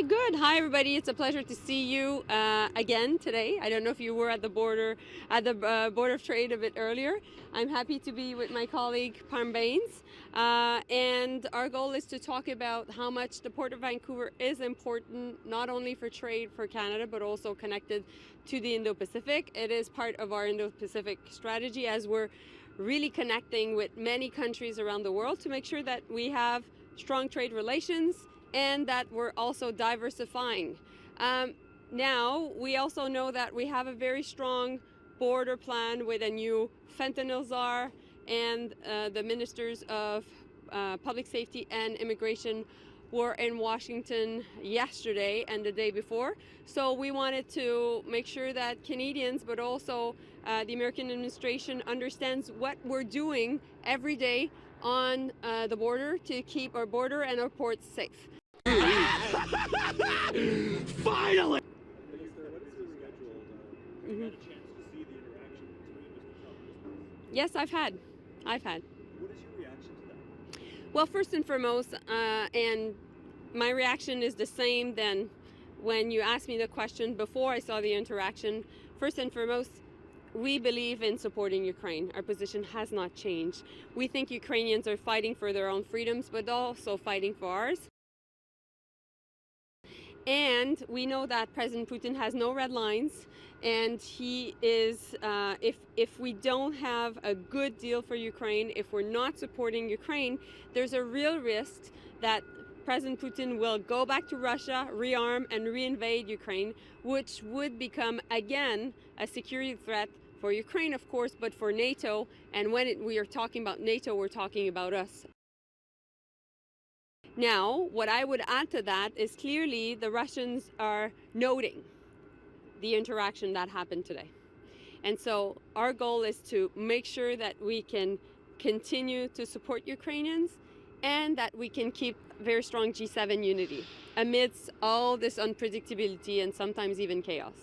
Good. Hi, everybody. It's a pleasure to see you again today. I don't know if you were at the Board of Trade a bit earlier. I'm happy to be with my colleague Parm Baines, and our goal is to talk about how much the Port of Vancouver is important, not only for trade for Canada, but also connected to the Indo-Pacific. It is part of our Indo-Pacific strategy as we're really connecting with many countries around the world to make sure that we have strong trade relations and that we're also diversifying. Now, we also know that we have a very strong border plan with a new fentanyl czar, and the ministers of public safety and immigration were in Washington yesterday and the day before. So we wanted to make sure that Canadians, but also the American administration understands what we're doing every day on the border to keep our border and our ports safe. Finally! Yes, I've had. What is your reaction to that? Well, first and foremost, and my reaction is the same than when you asked me the question before I saw the interaction. First and foremost, we believe in supporting Ukraine. Our position has not changed. We think Ukrainians are fighting for their own freedoms, but also fighting for ours. And we know that President Putin has no red lines, and he is, if we don't have a good deal for Ukraine, if we're not supporting Ukraine, there's a real risk that President Putin will go back to Russia, rearm and reinvade Ukraine, which would become, again, a security threat for Ukraine, of course, but for NATO. And when we are talking about NATO, we're talking about us. Now, what I would add to that is clearly the Russians are noting the interaction that happened today. And so our goal is to make sure that we can continue to support Ukrainians and that we can keep very strong G7 unity amidst all this unpredictability and sometimes even chaos.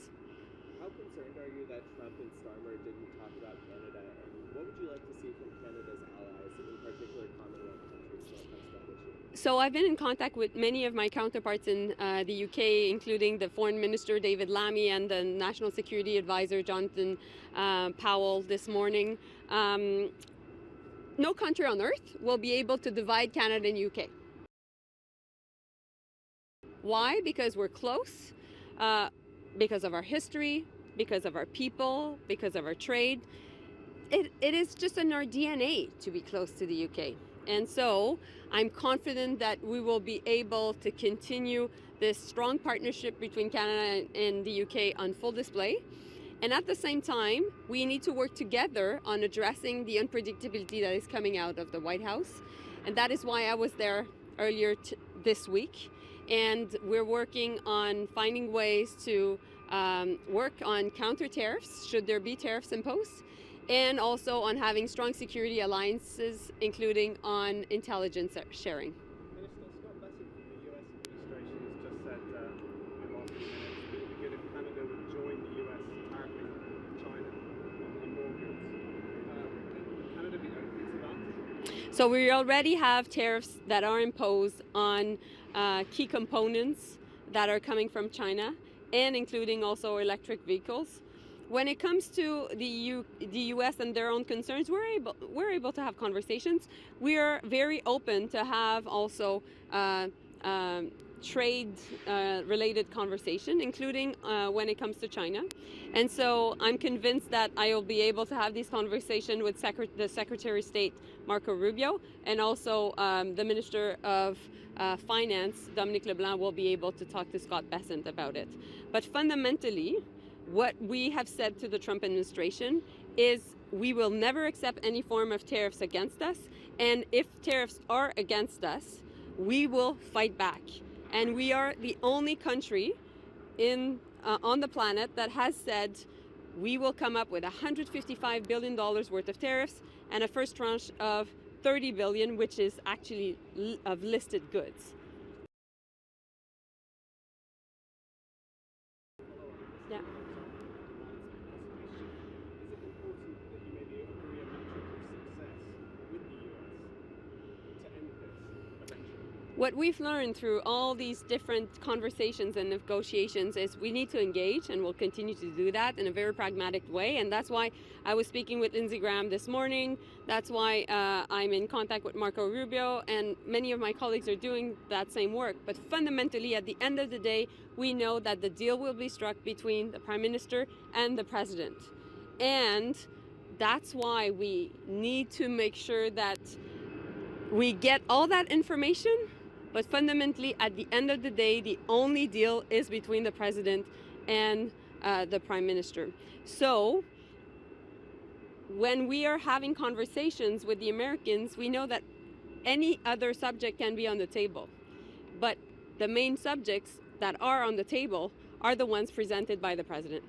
How concerned are you that Trump and Starmer didn't talk about Canada, and what would you like to see from Canada's allies, in particular Commonwealth countries, when it comes to that issue? So I've been in contact with many of my counterparts in the UK, including the Foreign Minister David Lammy and the National Security Advisor Jonathan Powell this morning. No country on earth will be able to divide Canada and UK. Why? Because we're close, because of our history, because of our people, because of our trade. It is just in our DNA to be close to the UK. And so I'm confident that we will be able to continue this strong partnership between Canada and the UK on full display. And at the same time, we need to work together on addressing the unpredictability that is coming out of the White House. And that is why I was there earlier this week. And we're working on finding ways to work on counter tariffs, should there be tariffs imposed, and also on having strong security alliances, including on intelligence sharing. Minister Scott Bessent from the US administration has just said in the last few minutes that it would be good if Canada would join the US tariffing China on more goods. Can Canada be open to that? So we already have tariffs that are imposed on key components that are coming from China, and including also electric vehicles. When it comes to the US and their own concerns, we're able to have conversations. We are very open to have also trade related conversation, including when it comes to China. And so I'm convinced that I will be able to have these conversations with the Secretary of State, Marco Rubio, and also the Minister of Finance, Dominic LeBlanc, will be able to talk to Scott Bessent about it. But fundamentally, what we have said to the Trump administration is we will never accept any form of tariffs against us. And if tariffs are against us, we will fight back. And we are the only country on the planet that has said we will come up with $155 billion worth of tariffs and a first tranche of $30 billion, which is actually of listed goods. Yeah. Is it important that you maybe agree a metric of success with the US to end this eventually? What we've learned through all these different conversations and negotiations is we need to engage, and we'll continue to do that in a very pragmatic way. And that's why I was speaking with Lindsey Graham this morning. That's why I'm in contact with Marco Rubio, and many of my colleagues are doing that same work. But fundamentally, at the end of the day, we know that the deal will be struck between the Prime Minister and the President. And that's why we need to make sure that we get all that information. But fundamentally, at the end of the day, the only deal is between the President and the Prime Minister. So when we are having conversations with the Americans, we know that any other subject can be on the table. But the main subjects that are on the table are the ones presented by the President.